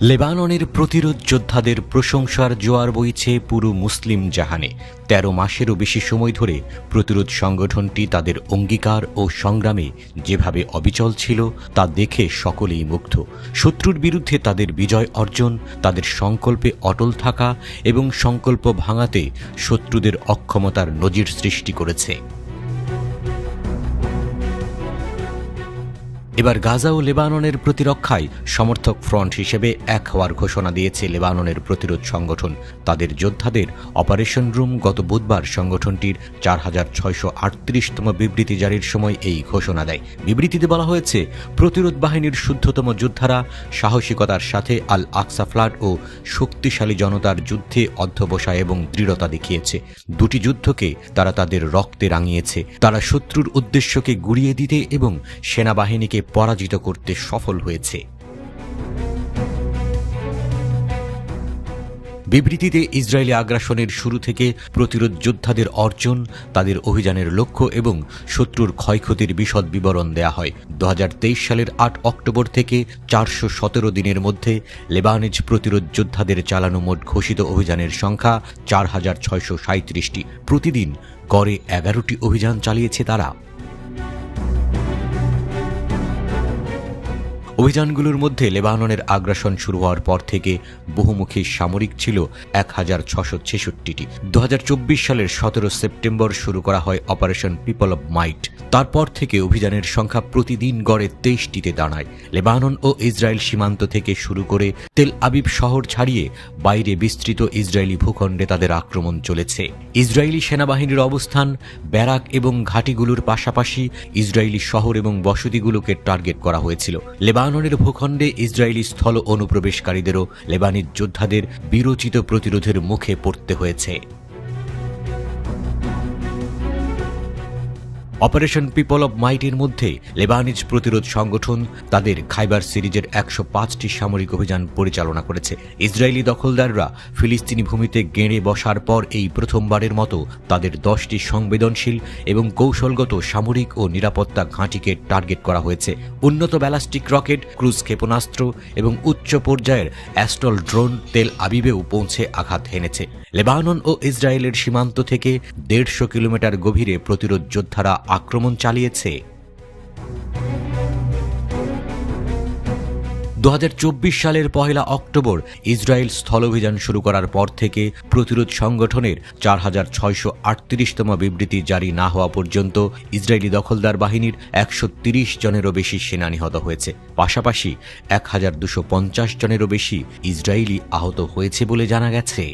লেবাননের প্রতিরোধ যোদ্ধাদের প্রশংসার জোয়ার বইছে পুরো মুসলিম জাহানে। ১৩ মাসেরও বেশি সময় ধরে প্রতিরোধ সংগঠনটি তাদের অঙ্গীকার ও সংগ্রামে যেভাবে অবিচল ছিল তা দেখে সকলেই মুগ্ধ। শত্রুর বিরুদ্ধে তাদের বিজয় অর্জন, তাদের সংকল্পে অটল থাকা এবং সংকল্প ভাঙাতে শত্রুদের অক্ষমতার নজির সৃষ্টি করেছে। এবার গাজা ও লেবাননের প্রতিরক্ষায় সমর্থক ফ্রন্ট হিসেবে এক হওয়ার ঘোষণা দিয়েছে লেবাননের প্রতিরোধ সংগঠন। তাদের যোদ্ধাদের অপারেশন রুম গত বুধবার সংগঠনটির ৪,৬৩৮তম বিবৃতি জারির সময় এই ঘোষণা দেয়। বিবৃতিতে বলা হয়েছে, প্রতিরোধ বাহিনীর শুদ্ধতম যোদ্ধারা সাহসিকতার সাথে আল আকসা ফ্লাড ও শক্তিশালী জনতার যুদ্ধে অধ্যবসায় এবং দৃঢ়তা দেখিয়েছে। দুটি যুদ্ধকে তারা তাদের রক্তে রাঙিয়েছে। তারা শত্রুর উদ্দেশ্যকে গুড়িয়ে দিতে এবং সেনাবাহিনীকে পরাজিত করতে সফল হয়েছে। বিবৃতিতে ইসরায়েলি আগ্রাসনের শুরু থেকে প্রতিরোধ যোদ্ধাদের অর্জন, তাদের অভিযানের লক্ষ্য এবং শত্রুর ক্ষয়ক্ষতির বিশদ বিবরণ দেয়া হয়। ২০২৩ সালের ৮ অক্টোবর থেকে ৪১৭ দিনের মধ্যে লেবানিজ প্রতিরোধ যোদ্ধাদের চালানো মোট ঘোষিত অভিযানের সংখ্যা ৪,৬৩৭টি। প্রতিদিন গড়ে ১১টি অভিযান চালিয়েছে তারা। অভিযানগুলোর মধ্যে লেবাননের আগ্রাসন শুরু হওয়ার পর থেকে বহুমুখী সামরিক ছিল ১,৬৬৬টি। ২০২৪ সালের ১৭ সেপ্টেম্বর শুরু করা হয় অপারেশন পিপল অব মাইট। তারপর থেকে অভিযানের সংখ্যা প্রতিদিন গড়ে ২৩টিতে দাঁড়ায়। লেবানন ও ইসরায়েল সীমান্ত থেকে শুরু করে তেল আবিব শহর ছাড়িয়ে বাইরে বিস্তৃত ইসরায়েলি ভূখণ্ডে তাদের আক্রমণ চলেছে। ইসরায়েলি সেনাবাহিনীর অবস্থান, ব্যারাক এবং ঘাঁটিগুলোর পাশাপাশি ইসরায়েলি শহর এবং বসতিগুলোকে টার্গেট করা হয়েছিল। লেবাননের ভূখণ্ডে ইসরায়েলি স্থল অনুপ্রবেশকারীদেরও লেবানিজ যোদ্ধাদের বীরোচিত প্রতিরোধের মুখে পড়তে হয়েছে। অপারেশন পিপল অব মাইটের মধ্যে লেবানিজ প্রতিরোধ সংগঠন তাদের খাইবার সিরিজের ১০৫টি সামরিক অভিযান পরিচালনা করেছে। ইসরায়েলি দখলদাররা ফিলিস্তিনি ভূমিতে গেঁড়ে বসার পর এই প্রথমবারের মতো তাদের 10টি সংবেদনশীল এবং কৌশলগত সামরিক ও নিরাপত্তা ঘাঁটিকে টার্গেট করা হয়েছে। উন্নত ব্যালাস্টিক রকেট, ক্রুজ ক্ষেপণাস্ত্র এবং উচ্চ পর্যায়ের অ্যাস্টল ড্রোন তেল আবিবেও পৌঁছে আঘাত হেনেছে। লেবানন ও ইসরায়েলের সীমান্ত থেকে ১৫০ কিলোমিটার গভীরে প্রতিরোধ যোদ্ধারা আক্রমণ চালিয়েছে। ২০২৪ সালের ১ অক্টোবর ইসরায়েল স্থল অভিযান শুরু করার পর থেকে প্রতিরোধ সংগঠনের ৪,৬৩৮তম বিবৃতি জারি না হওয়া পর্যন্ত ইসরায়েলি দখলদার বাহিনীর ১৩০ জনেরও বেশি সেনা নিহত হয়েছে। পাশাপাশি ১,২৫০ জনেরও বেশি ইসরায়েলি আহত হয়েছে বলে জানা গেছে।